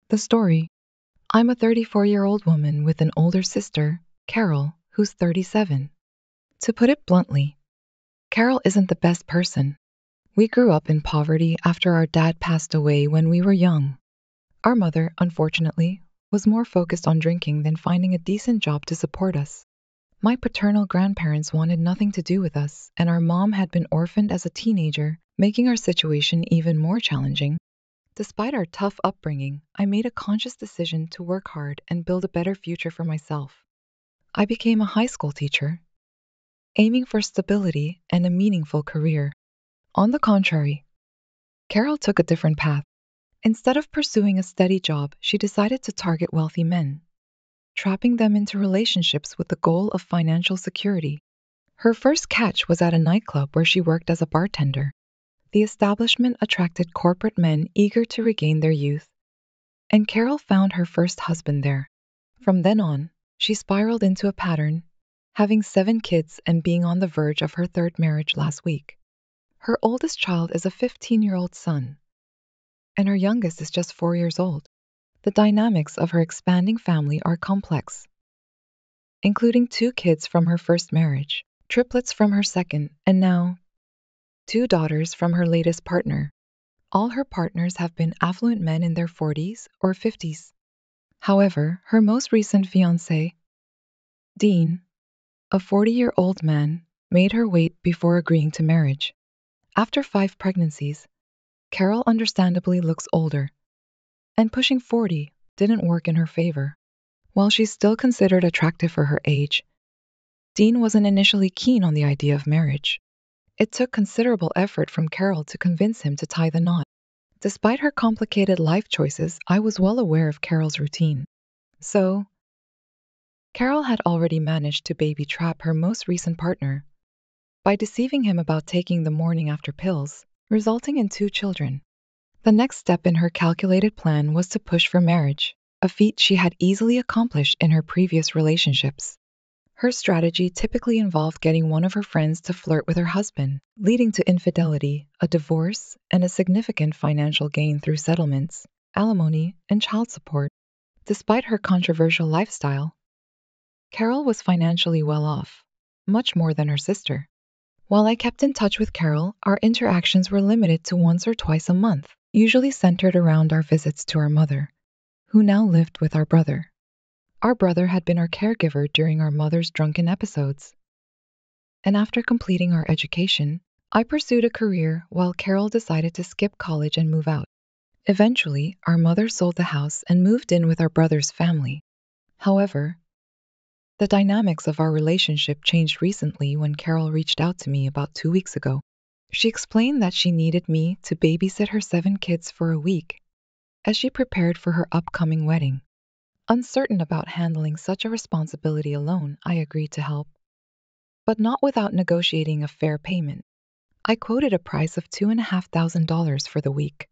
The story. I'm a 34-year-old woman with an older sister, Carol, who's 37. To put it bluntly, Carol isn't the best person. We grew up in poverty after our dad passed away when we were young. Our mother, unfortunately, was more focused on drinking than finding a decent job to support us. My paternal grandparents wanted nothing to do with us, and our mom had been orphaned as a teenager, making our situation even more challenging. Despite our tough upbringing, I made a conscious decision to work hard and build a better future for myself. I became a high school teacher, aiming for stability and a meaningful career. On the contrary, Carol took a different path. Instead of pursuing a steady job, she decided to target wealthy men, trapping them into relationships with the goal of financial security. Her first catch was at a nightclub where she worked as a bartender. The establishment attracted corporate men eager to regain their youth, and Carol found her first husband there. From then on, she spiraled into a pattern, having 7 kids and being on the verge of her third marriage last week. Her oldest child is a 15-year-old son, and her youngest is just 4 years old. The dynamics of her expanding family are complex, including 2 kids from her first marriage, triplets from her second, and now 2 daughters from her latest partner. All her partners have been affluent men in their 40s or 50s. However, her most recent fiancé, Dean, a 40-year-old man, made her wait before agreeing to marriage. After 5 pregnancies, Carol understandably looks older, and pushing 40 didn't work in her favor. While she's still considered attractive for her age, Dean wasn't initially keen on the idea of marriage. It took considerable effort from Carol to convince him to tie the knot. Despite her complicated life choices, I was well aware of Carol's routine. So, Carol had already managed to baby trap her most recent partner by deceiving him about taking the morning after pills, resulting in 2 children. The next step in her calculated plan was to push for marriage, a feat she had easily accomplished in her previous relationships. Her strategy typically involved getting one of her friends to flirt with her husband, leading to infidelity, a divorce, and a significant financial gain through settlements, alimony, and child support. Despite her controversial lifestyle, Carol was financially well off, much more than her sister. While I kept in touch with Carol, our interactions were limited to once or twice a month, usually centered around our visits to our mother, who now lived with our brother. Our brother had been our caregiver during our mother's drunken episodes. And after completing our education, I pursued a career while Carol decided to skip college and move out. Eventually, our mother sold the house and moved in with our brother's family. However, the dynamics of our relationship changed recently when Carol reached out to me about 2 weeks ago. She explained that she needed me to babysit her 7 kids for a week as she prepared for her upcoming wedding. Uncertain about handling such a responsibility alone, I agreed to help, but not without negotiating a fair payment. I quoted a price of $2,500 for the week,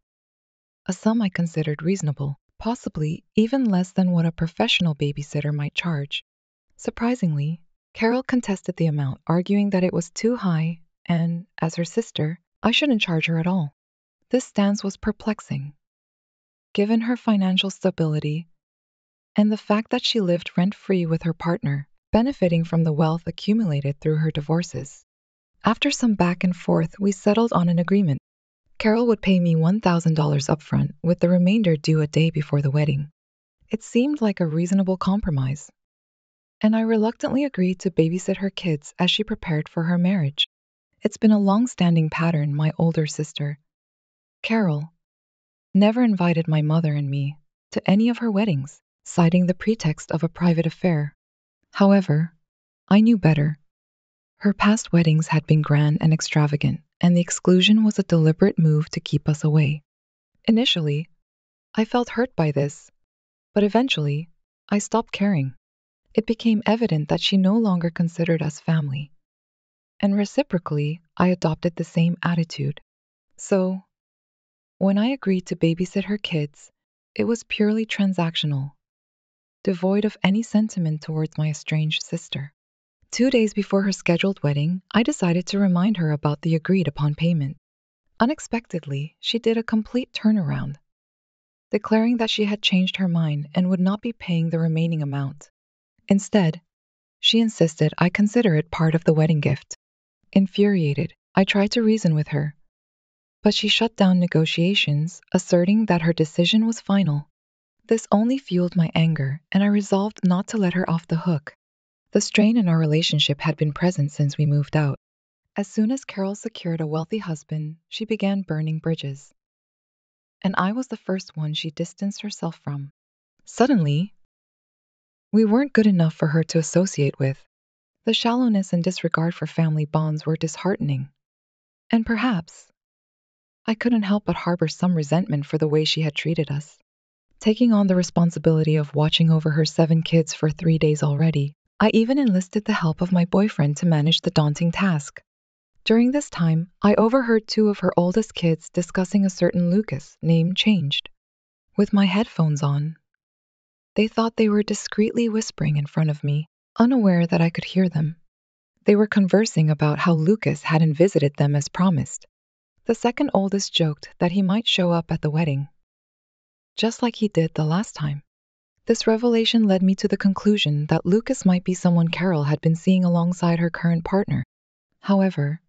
a sum I considered reasonable, possibly even less than what a professional babysitter might charge. Surprisingly, Carol contested the amount, arguing that it was too high and, as her sister, I shouldn't charge her at all. This stance was perplexing, given her financial stability and the fact that she lived rent-free with her partner, benefiting from the wealth accumulated through her divorces. After some back and forth, we settled on an agreement. Carol would pay me $1,000 upfront, with the remainder due a day before the wedding. It seemed like a reasonable compromise, and I reluctantly agreed to babysit her kids as she prepared for her marriage. It's been a long-standing pattern. My older sister, Carol, never invited my mother and me to any of her weddings, citing the pretext of a private affair. However, I knew better. Her past weddings had been grand and extravagant, and the exclusion was a deliberate move to keep us away. Initially, I felt hurt by this, but eventually, I stopped caring. It became evident that she no longer considered us family, and reciprocally, I adopted the same attitude. So, when I agreed to babysit her kids, it was purely transactional, devoid of any sentiment towards my estranged sister. 2 days before her scheduled wedding, I decided to remind her about the agreed upon payment. Unexpectedly, she did a complete turnaround. declaring that she had changed her mind and would not be paying the remaining amount. Instead, she insisted I consider it part of the wedding gift. Infuriated, I tried to reason with her, but she shut down negotiations, asserting that her decision was final. This only fueled my anger, and I resolved not to let her off the hook. The strain in our relationship had been present since we moved out. As soon as Carol secured a wealthy husband, she began burning bridges. And I was the first one she distanced herself from. Suddenly, we weren't good enough for her to associate with. The shallowness and disregard for family bonds were disheartening. And perhaps I couldn't help but harbor some resentment for the way she had treated us. Taking on the responsibility of watching over her 7 kids for 3 days already, I even enlisted the help of my boyfriend to manage the daunting task. During this time, I overheard 2 of her oldest kids discussing a certain Lucas name changed. With my headphones on, they thought they were discreetly whispering in front of me, unaware that I could hear them. They were conversing about how Lucas hadn't visited them as promised. The second oldest joked that he might show up at the wedding, just like he did the last time. This revelation led me to the conclusion that Lucas might be someone Carol had been seeing alongside her current partner. However,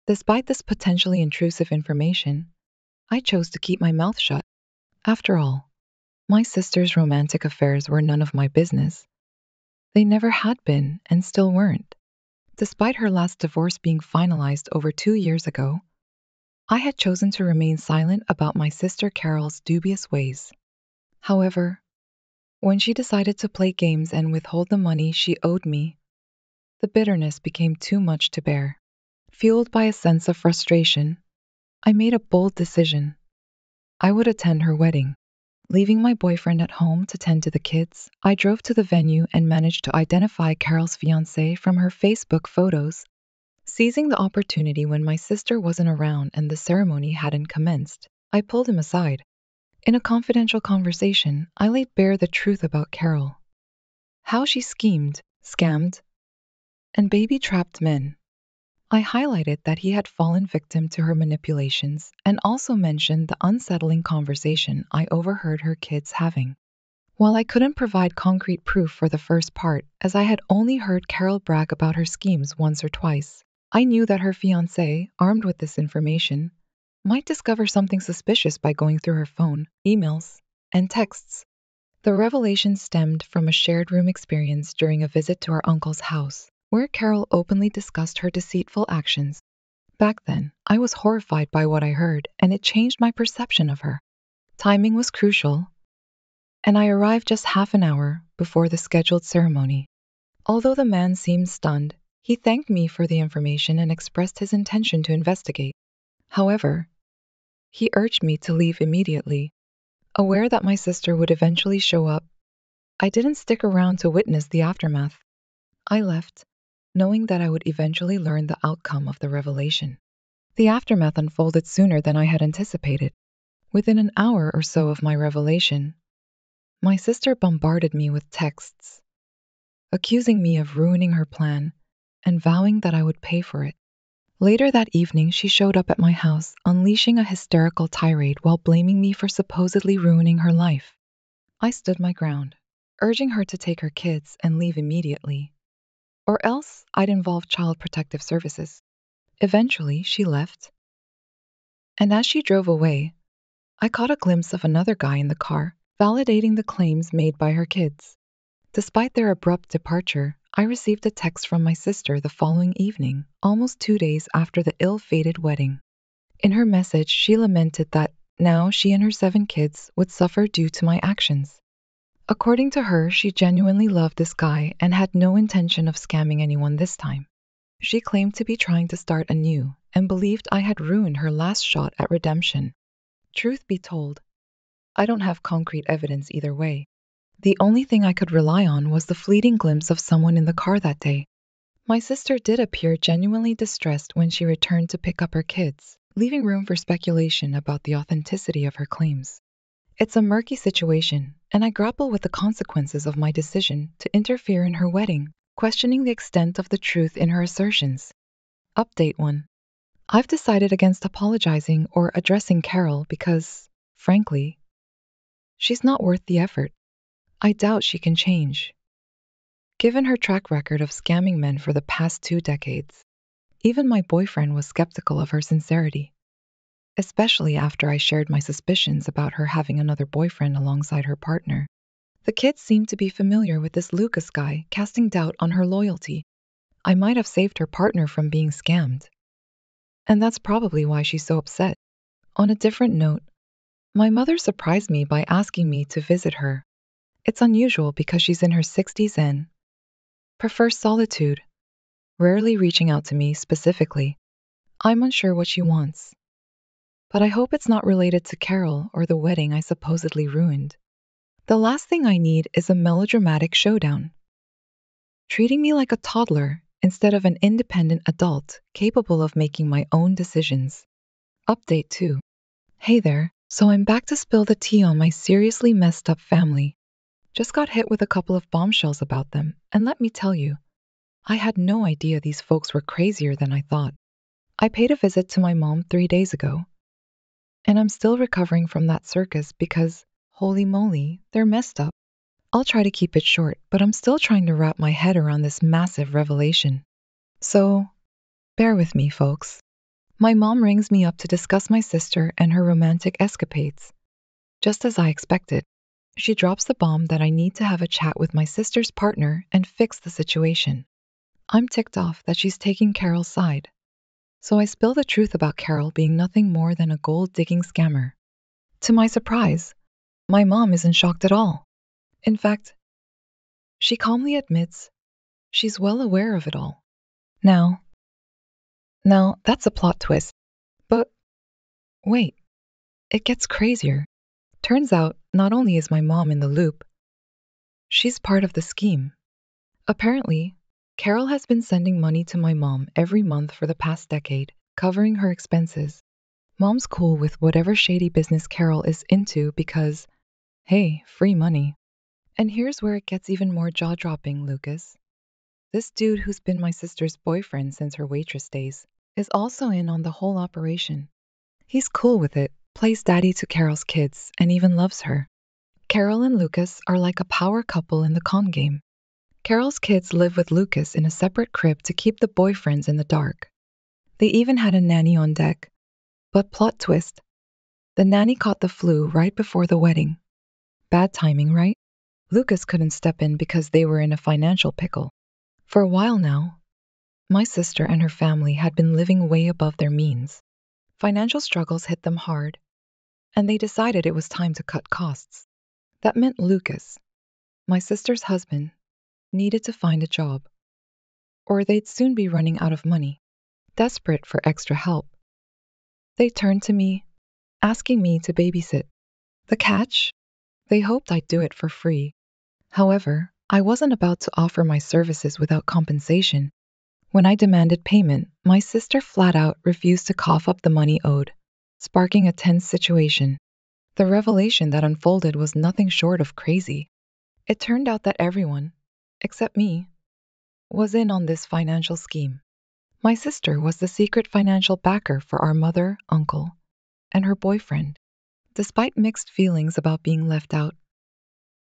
despite this potentially intrusive information, I chose to keep my mouth shut. After all, my sister's romantic affairs were none of my business. They never had been and still weren't. Despite her last divorce being finalized over 2 years ago, I had chosen to remain silent about my sister Carol's dubious ways. However, when she decided to play games and withhold the money she owed me, the bitterness became too much to bear. Fueled by a sense of frustration, I made a bold decision. I would attend her wedding. Leaving my boyfriend at home to tend to the kids, I drove to the venue and managed to identify Carol's fiancé from her Facebook photos. Seizing the opportunity when my sister wasn't around and the ceremony hadn't commenced, I pulled him aside. In a confidential conversation, I laid bare the truth about Carol. How she schemed, scammed, and baby-trapped men. I highlighted that he had fallen victim to her manipulations and also mentioned the unsettling conversation I overheard her kids having. While I couldn't provide concrete proof for the first part, as I had only heard Carol brag about her schemes once or twice, I knew that her fiancé, armed with this information, might discover something suspicious by going through her phone, emails, and texts. The revelation stemmed from a shared room experience during a visit to our uncle's house, where Carol openly discussed her deceitful actions. Back then, I was horrified by what I heard, and it changed my perception of her. Timing was crucial, and I arrived just half an hour before the scheduled ceremony. Although the man seemed stunned, he thanked me for the information and expressed his intention to investigate. However, he urged me to leave immediately. Aware that my sister would eventually show up, I didn't stick around to witness the aftermath. I left, knowing that I would eventually learn the outcome of the revelation. The aftermath unfolded sooner than I had anticipated. Within an hour or so of my revelation, my sister bombarded me with texts, accusing me of ruining her plan and vowing that I would pay for it. Later that evening, she showed up at my house, unleashing a hysterical tirade while blaming me for supposedly ruining her life. I stood my ground, urging her to take her kids and leave immediately, or else I'd involve Child Protective Services. Eventually, she left, and as she drove away, I caught a glimpse of another guy in the car, validating the claims made by her kids. Despite their abrupt departure, I received a text from my sister the following evening, almost 2 days after the ill-fated wedding. In her message, she lamented that now she and her 7 kids would suffer due to my actions. According to her, she genuinely loved this guy and had no intention of scamming anyone this time. She claimed to be trying to start anew and believed I had ruined her last shot at redemption. Truth be told, I don't have concrete evidence either way. The only thing I could rely on was the fleeting glimpse of someone in the car that day. My sister did appear genuinely distressed when she returned to pick up her kids, leaving room for speculation about the authenticity of her claims. It's a murky situation, and I grapple with the consequences of my decision to interfere in her wedding, questioning the extent of the truth in her assertions. Update 1. I've decided against apologizing or addressing Carol because, frankly, She's not worth the effort. I doubt she can change. Given her track record of scamming men for the past 2 decades, even my boyfriend was skeptical of her sincerity, especially after I shared my suspicions about her having another boyfriend alongside her partner. The kids seemed to be familiar with this Lucas guy, casting doubt on her loyalty. I might have saved her partner from being scammed. And that's probably why she's so upset. On a different note, my mother surprised me by asking me to visit her. It's unusual because she's in her 60s and prefers solitude, rarely reaching out to me specifically. I'm unsure what she wants. But I hope it's not related to Carol or the wedding I supposedly ruined. The last thing I need is a melodramatic showdown, treating me like a toddler instead of an independent adult capable of making my own decisions. Update 2. Hey there, so I'm back to spill the tea on my seriously messed up family. Just got hit with a couple of bombshells about them, and let me tell you, I had no idea these folks were crazier than I thought. I paid a visit to my mom 3 days ago, and I'm still recovering from that circus because, holy moly, they're messed up. I'll try to keep it short, but I'm still trying to wrap my head around this massive revelation. So, bear with me, folks. My mom rings me up to discuss my sister and her romantic escapades. Just as I expected, she drops the bomb that I need to have a chat with my sister's partner and fix the situation. I'm ticked off that she's taking Carol's side. So I spill the truth about Carol being nothing more than a gold-digging scammer. To my surprise, my mom isn't shocked at all. In fact, she calmly admits she's well aware of it all. Now, that's a plot twist. But wait, it gets crazier. Turns out, not only is my mom in the loop, she's part of the scheme. Apparently, Carol has been sending money to my mom every month for the past decade, covering her expenses. Mom's cool with whatever shady business Carol is into because, hey, free money. And here's where it gets even more jaw-dropping, Lucas. This dude who's been my sister's boyfriend since her waitress days is also in on the whole operation. He's cool with it, plays daddy to Carol's kids, and even loves her. Carol and Lucas are like a power couple in the con game. Carol's kids live with Lucas in a separate crib to keep the boyfriends in the dark. They even had a nanny on deck. But plot twist, the nanny caught the flu right before the wedding. Bad timing, right? Lucas couldn't step in because they were in a financial pickle. For a while now, my sister and her family had been living way above their means. Financial struggles hit them hard, and they decided it was time to cut costs. That meant Lucas, my sister's husband, needed to find a job, or they'd soon be running out of money. Desperate for extra help, they turned to me, asking me to babysit. The catch? They hoped I'd do it for free. However, I wasn't about to offer my services without compensation. When I demanded payment, my sister flat out refused to cough up the money owed, sparking a tense situation. The revelation that unfolded was nothing short of crazy. It turned out that everyone, except me, was in on this financial scheme. My sister was the secret financial backer for our mother, uncle, and her boyfriend. Despite mixed feelings about being left out,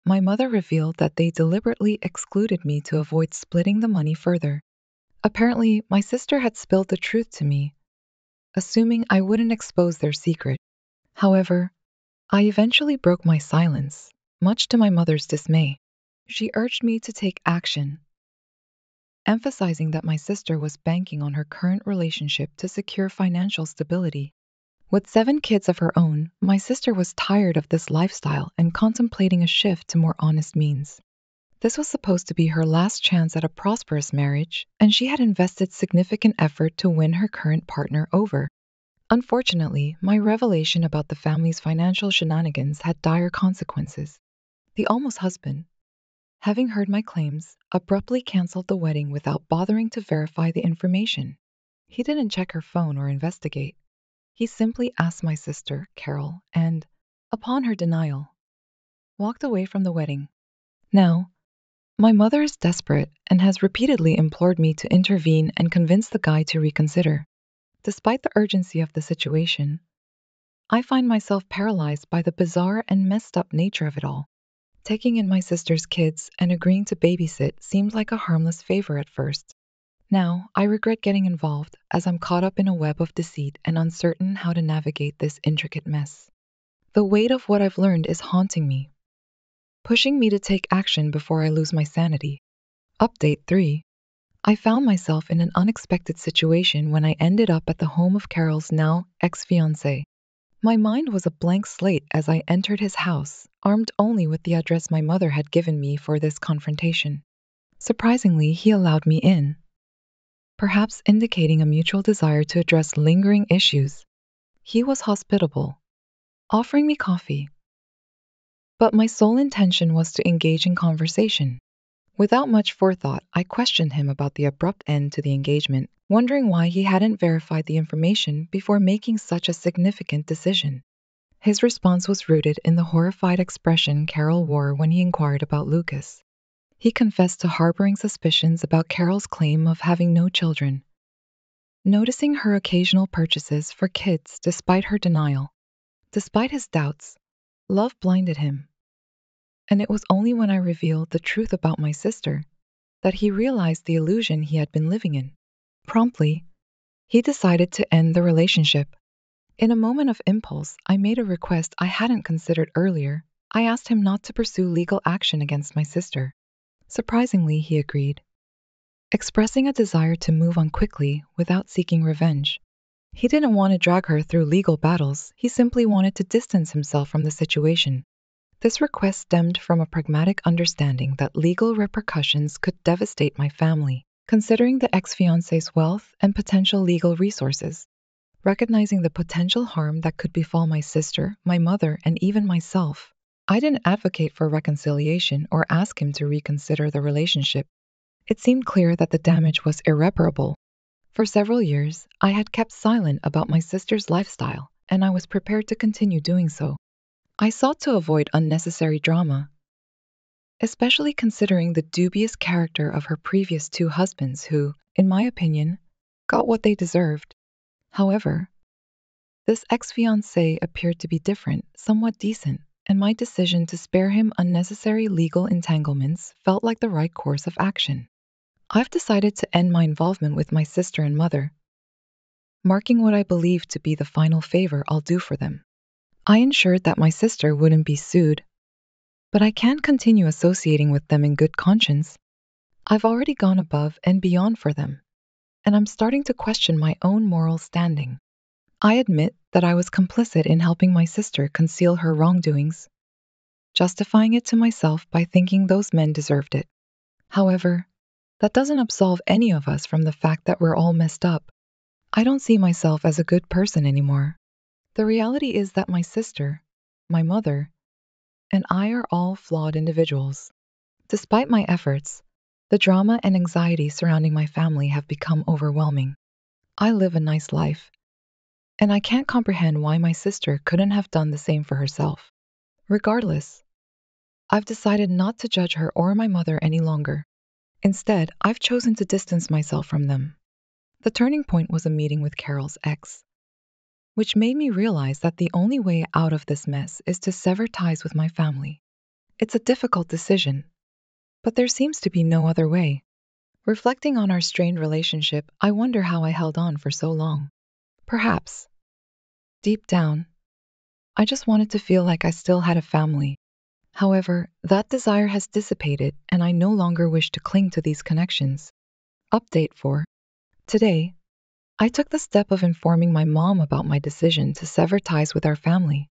my mother revealed that they deliberately excluded me to avoid splitting the money further. Apparently, my sister had spilled the truth to me, assuming I wouldn't expose their secret. However, I eventually broke my silence, much to my mother's dismay. She urged me to take action, emphasizing that my sister was banking on her current relationship to secure financial stability. With 7 kids of her own, my sister was tired of this lifestyle and contemplating a shift to more honest means. This was supposed to be her last chance at a prosperous marriage, and she had invested significant effort to win her current partner over. Unfortunately, my revelation about the family's financial shenanigans had dire consequences. The almost husband, having heard my claims, abruptly canceled the wedding without bothering to verify the information. He didn't check her phone or investigate. He simply asked my sister, Carol, and, upon her denial, walked away from the wedding. Now, my mother is desperate and has repeatedly implored me to intervene and convince the guy to reconsider. Despite the urgency of the situation, I find myself paralyzed by the bizarre and messed up nature of it all. Taking in my sister's kids and agreeing to babysit seemed like a harmless favor at first. Now, I regret getting involved as I'm caught up in a web of deceit and uncertain how to navigate this intricate mess. The weight of what I've learned is haunting me, pushing me to take action before I lose my sanity. Update 3. I found myself in an unexpected situation when I ended up at the home of Carol's now ex-fiancé. My mind was a blank slate as I entered his house, armed only with the address my mother had given me for this confrontation. Surprisingly, he allowed me in, perhaps indicating a mutual desire to address lingering issues. He was hospitable, offering me coffee, but my sole intention was to engage in conversation. Without much forethought, I questioned him about the abrupt end to the engagement, wondering why he hadn't verified the information before making such a significant decision. His response was rooted in the horrified expression Carol wore when he inquired about Lucas. He confessed to harboring suspicions about Carol's claim of having no children, noticing her occasional purchases for kids despite her denial. Despite his doubts, love blinded him, and it was only when I revealed the truth about my sister that he realized the illusion he had been living in. Promptly, he decided to end the relationship. In a moment of impulse, I made a request I hadn't considered earlier. I asked him not to pursue legal action against my sister. Surprisingly, he agreed, expressing a desire to move on quickly without seeking revenge. He didn't want to drag her through legal battles, he simply wanted to distance himself from the situation. This request stemmed from a pragmatic understanding that legal repercussions could devastate my family, considering the ex-fiancé's wealth and potential legal resources. Recognizing the potential harm that could befall my sister, my mother, and even myself, I didn't advocate for reconciliation or ask him to reconsider the relationship. It seemed clear that the damage was irreparable. For several years, I had kept silent about my sister's lifestyle, and I was prepared to continue doing so. I sought to avoid unnecessary drama, especially considering the dubious character of her previous two husbands who, in my opinion, got what they deserved. However, this ex-fiancé appeared to be different, somewhat decent, and my decision to spare him unnecessary legal entanglements felt like the right course of action. I've decided to end my involvement with my sister and mother, marking what I believe to be the final favor I'll do for them. I ensured that my sister wouldn't be sued, but I can't continue associating with them in good conscience. I've already gone above and beyond for them, and I'm starting to question my own moral standing. I admit that I was complicit in helping my sister conceal her wrongdoings, justifying it to myself by thinking those men deserved it. However, that doesn't absolve any of us from the fact that we're all messed up. I don't see myself as a good person anymore. The reality is that my sister, my mother, and I are all flawed individuals. Despite my efforts, the drama and anxiety surrounding my family have become overwhelming. I live a nice life, and I can't comprehend why my sister couldn't have done the same for herself. Regardless, I've decided not to judge her or my mother any longer. Instead, I've chosen to distance myself from them. The turning point was a meeting with Carol's ex, which made me realize that the only way out of this mess is to sever ties with my family. It's a difficult decision, but there seems to be no other way. Reflecting on our strained relationship, I wonder how I held on for so long. Perhaps, deep down, I just wanted to feel like I still had a family. However, that desire has dissipated and I no longer wish to cling to these connections. Update 4. Today, I took the step of informing my mom about my decision to sever ties with our family.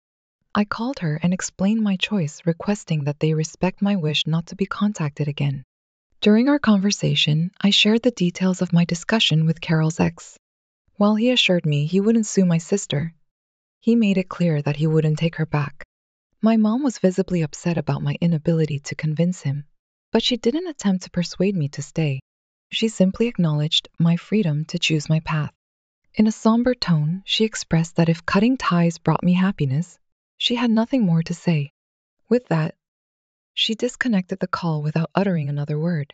I called her and explained my choice, requesting that they respect my wish not to be contacted again. During our conversation, I shared the details of my discussion with Carol's ex. While he assured me he wouldn't sue my sister, he made it clear that he wouldn't take her back. My mom was visibly upset about my inability to convince him, but she didn't attempt to persuade me to stay. She simply acknowledged my freedom to choose my path. In a somber tone, she expressed that if cutting ties brought me happiness, she had nothing more to say. With that, she disconnected the call without uttering another word.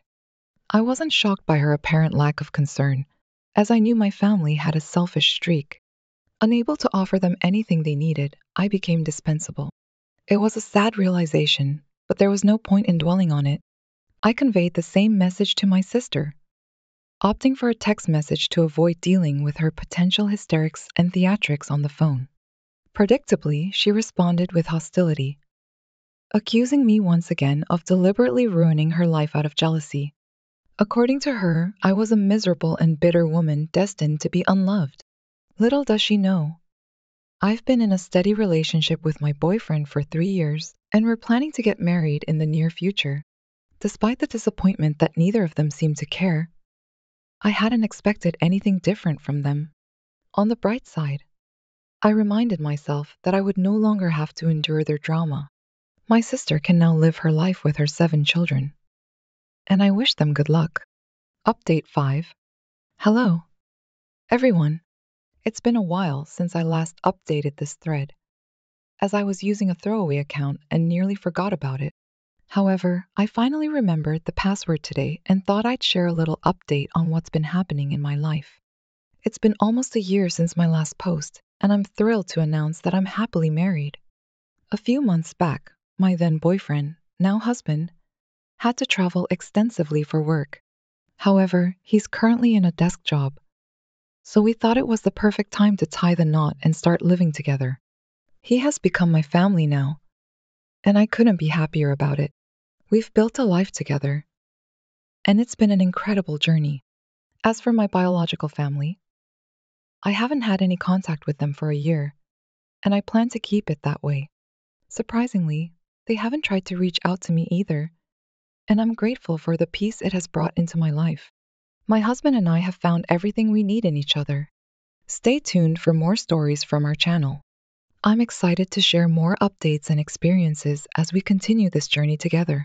I wasn't shocked by her apparent lack of concern, as I knew my family had a selfish streak. Unable to offer them anything they needed, I became dispensable. It was a sad realization, but there was no point in dwelling on it. I conveyed the same message to my sister, opting for a text message to avoid dealing with her potential hysterics and theatrics on the phone. Predictably, she responded with hostility, accusing me once again of deliberately ruining her life out of jealousy. According to her, I was a miserable and bitter woman destined to be unloved. Little does she know, I've been in a steady relationship with my boyfriend for 3 years, and we're planning to get married in the near future. Despite the disappointment that neither of them seemed to care, I hadn't expected anything different from them. On the bright side, I reminded myself that I would no longer have to endure their drama. My sister can now live her life with her 7 children, and I wish them good luck. Update 5. Hello, everyone. It's been a while since I last updated this thread, as I was using a throwaway account and nearly forgot about it. However, I finally remembered the password today and thought I'd share a little update on what's been happening in my life. It's been almost a year since my last post, and I'm thrilled to announce that I'm happily married. A few months back, my then boyfriend, now husband, had to travel extensively for work. However, he's currently in a desk job, so we thought it was the perfect time to tie the knot and start living together. He has become my family now, and I couldn't be happier about it. We've built a life together, and it's been an incredible journey. As for my biological family, I haven't had any contact with them for a year, and I plan to keep it that way. Surprisingly, they haven't tried to reach out to me either, and I'm grateful for the peace it has brought into my life. My husband and I have found everything we need in each other. Stay tuned for more stories from our channel. I'm excited to share more updates and experiences as we continue this journey together.